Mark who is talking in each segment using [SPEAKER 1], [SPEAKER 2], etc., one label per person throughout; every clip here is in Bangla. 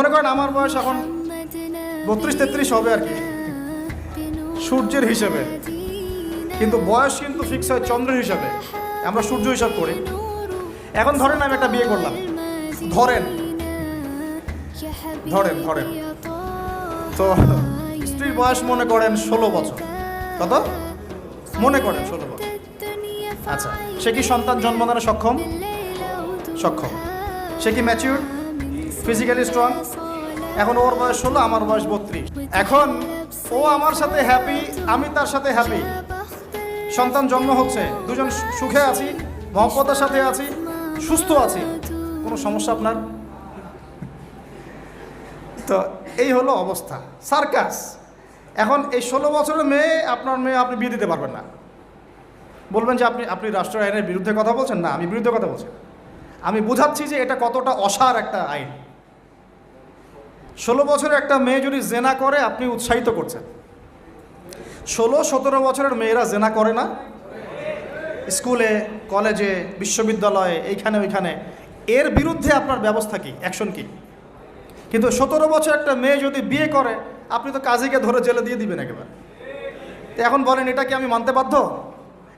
[SPEAKER 1] মনে করেন আমার বয়স এখন 32-33 হবে আর কি, সূর্যের হিসেবে, কিন্তু বয়স কিন্তু ফিক্স হয় চন্দ্রের হিসাবে, আমরা সূর্য হিসাব করি। এখন ধরেন আমি একটা বিয়ে করলাম, ধরেন ধরেন ধরেন তো স্ত্রীর বয়স মনে করেন 16 বছর। কত? মনে করেন 16 বছর। আচ্ছা, সে কি সন্তান জন্ম দানে সক্ষম? সক্ষম। সে কি ম্যাচিউর, ফিজিক্যালি স্ট্রং? এখন ওর বয়স 16, আমার বয়স 32। এখন ও আমার সাথে হ্যাপি, আমি তার সাথে হ্যাপি, সন্তান জন্ম হচ্ছে, দুজন সুখে আছি, মহব্বতের সাথে আছি, সুস্থ আছি, কোনো সমস্যা আপনার? তো এই হলো অবস্থা, সার্কাস। এখন এই 16 বছরের মেয়ে, আপনার মেয়ে আপনি বিয়ে দিতে পারবেন না। বলবেন যে আপনি রাষ্ট্র আইনের বিরুদ্ধে কথা বলছেন। না, আমি বিরুদ্ধে কথা বলছি, আমি বোঝাচ্ছি যে এটা কতটা অসার একটা আইন। 16 বছরের একটা মেয়ে যদি জেনা করে, আপনি উৎসাহিত করছেন। 16-17 বছরের মেয়েরা জেনা করে না? স্কুলে, কলেজে, বিশ্ববিদ্যালয়ে, এইখানে ওইখানে, এর বিরুদ্ধে আপনার ব্যবস্থা কি, অ্যাকশন কি? কিন্তু 17 বছর একটা মেয়ে যদি বিয়ে করে, আপনি তো কাজীকে ধরে জেলে দিয়ে দিবেন একেবারে। তো এখন বলেন, এটা কি আমি মানতে বাধ্য?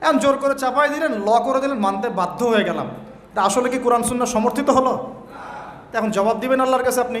[SPEAKER 1] এখন জোর করে চাপাই দিলেন, ল করে দিলেন, মানতে বাধ্য হয়ে গেলাম। তা আসলে কি কোরআন সুন্নাহ সমর্থিত হলো? এখন জবাব দিবেন আল্লাহর কাছে আপনি।